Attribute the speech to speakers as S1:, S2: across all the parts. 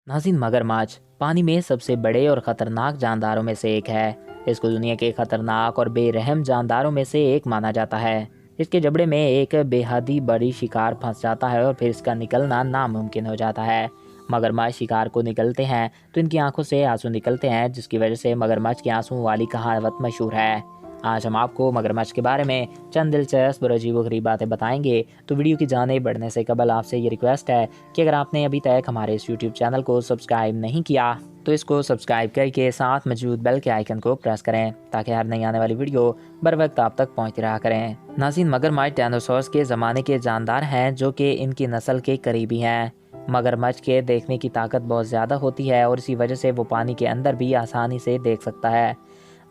S1: नाज़रीन, मगरमच्छ पानी में सबसे बड़े और ख़तरनाक जानदारों में से एक है। इसको दुनिया के ख़तरनाक और बेरहम जानदारों में से एक माना जाता है। इसके जबड़े में एक बेहद ही बड़ी शिकार फंस जाता है और फिर इसका निकलना नामुमकिन हो जाता है। मगरमच्छ शिकार को निकलते हैं तो इनकी आंखों से आंसू निकलते हैं, जिसकी वजह से मगरमच्छ की आंसू वाली कहावत मशहूर है। आज हम आपको मगरमच्छ के बारे में चंद दिलचस्प और अजीबोगरीब बातें बताएंगे। तो वीडियो की जाने बढ़ने से कबल आपसे ये रिक्वेस्ट है कि अगर आपने अभी तक हमारे इस यूट्यूब चैनल को सब्सक्राइब नहीं किया तो इसको सब्सक्राइब करके साथ मौजूद बेल के आइकन को प्रेस करें, ताकि हर नई आने वाली वीडियो बर वक्त आप तक पहुंचती रहा करें। नाज़रीन, मगरमच्छ डायनासोर्स के ज़माने के जानदार हैं, जो कि इनकी नस्ल के करीबी हैं। मगरमच्छ के देखने की ताकत बहुत ज़्यादा होती है और इसी वजह से वो पानी के अंदर भी आसानी से देख सकता है।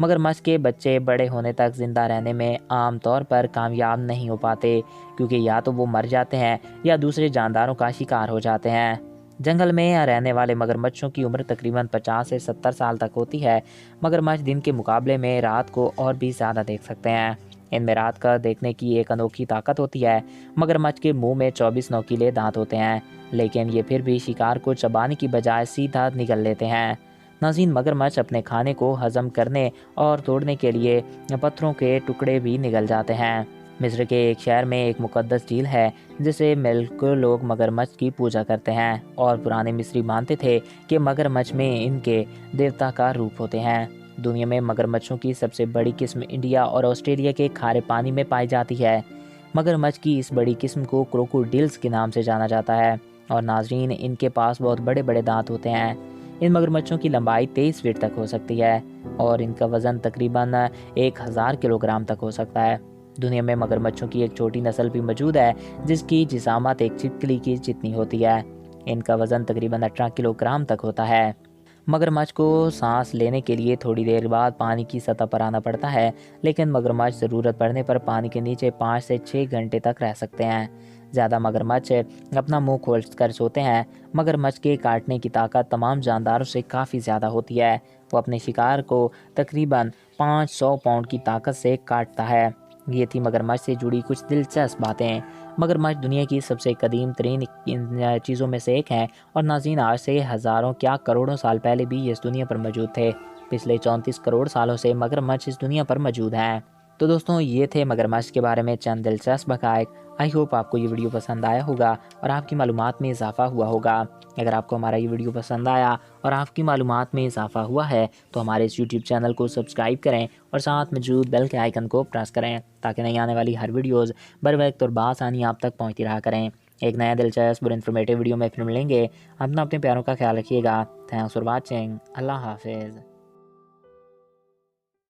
S1: मगरमच्छ के बच्चे बड़े होने तक ज़िंदा रहने में आम तौर पर कामयाब नहीं हो पाते, क्योंकि या तो वो मर जाते हैं या दूसरे जानदारों का शिकार हो जाते हैं। जंगल में रहने वाले मगरमच्छों की उम्र तकरीबन 50 से 70 साल तक होती है। मगरमच्छ दिन के मुकाबले में रात को और भी ज़्यादा देख सकते हैं। इनमें रात का देखने की एक अनोखी ताकत होती है। मगरमच्छ के मुंह में 24 नोकीले दांत होते हैं, लेकिन ये फिर भी शिकार को चबाने की बजाय सीधा निगल लेते हैं। नाज़रीन, मगरमच्छ अपने खाने को हजम करने और तोड़ने के लिए पत्थरों के टुकड़े भी निगल जाते हैं। मिस्र के एक शहर में एक मुकद्दस झील है, जिसे मिलकर लोग मगरमच्छ की पूजा करते हैं और पुराने मिस्री मानते थे कि मगरमच्छ में इनके देवता का रूप होते हैं। दुनिया में मगरमच्छों की सबसे बड़ी किस्म इंडिया और ऑस्ट्रेलिया के खारे पानी में पाई जाती है। मगरमच्छ की इस बड़ी किस्म को क्रोकोडिल्स के नाम से जाना जाता है और नाज़रीन, इनके पास बहुत बड़े बड़े दांत होते हैं। इन मगरमच्छों की लंबाई 23 फीट तक हो सकती है और इनका वज़न तकरीबन 1000 किलोग्राम तक हो सकता है। दुनिया में मगरमच्छों की एक छोटी नस्ल भी मौजूद है, जिसकी जिसामत एक छिपकली की जितनी होती है। इनका वज़न तकरीबन 18 किलोग्राम तक होता है। मगरमच्छ को सांस लेने के लिए थोड़ी देर बाद पानी की सतह पर आना पड़ता है, लेकिन मगरमच्छ ज़रूरत पड़ने पर पानी के नीचे 5 से 6 घंटे तक रह सकते हैं। ज़्यादा मगरमच्छ अपना मुंह खोल कर सोते हैं। मगरमच्छ के काटने की ताकत तमाम जानदारों से काफ़ी ज़्यादा होती है। वो अपने शिकार को तकरीबन 500 पाउंड की ताकत से काटता है। ये थी मगरमच्छ से जुड़ी कुछ दिलचस्प बातें। मगरमच्छ दुनिया की सबसे कदीम तरीन चीज़ों में से एक है और नाज़रीन, आज से हज़ारों क्या करोड़ों साल पहले भी ये इस दुनिया पर मौजूद थे। पिछले 34 करोड़ सालों से मगरमच्छ इस दुनिया पर मौजूद हैं। तो दोस्तों, ये थे मगरमच्छ के बारे में चंद दिलचस्प हक़ाइक़। आई होप आपको ये वीडियो पसंद आया होगा और आपकी मालूमात में इजाफ़ा हुआ होगा। अगर आपको हमारा ये वीडियो पसंद आया और आपकी मालूमात में इजाफ़ा हुआ है तो हमारे इस यूट्यूब चैनल को सब्सक्राइब करें और साथ मौजूद बेल के आइकन को प्रेस करें, ताकि नई आने वाली हर वीडियोज़ बर वक्त और बासानी आप तक पहुँचती रहा करें। एक नया दिलचस्प और इन्फॉर्मेटिव वीडियो में फिर मिलेंगे। अपना अपने प्यारों का ख्याल रखिएगा। Thanks for watching. अल्लाह हाफिज़।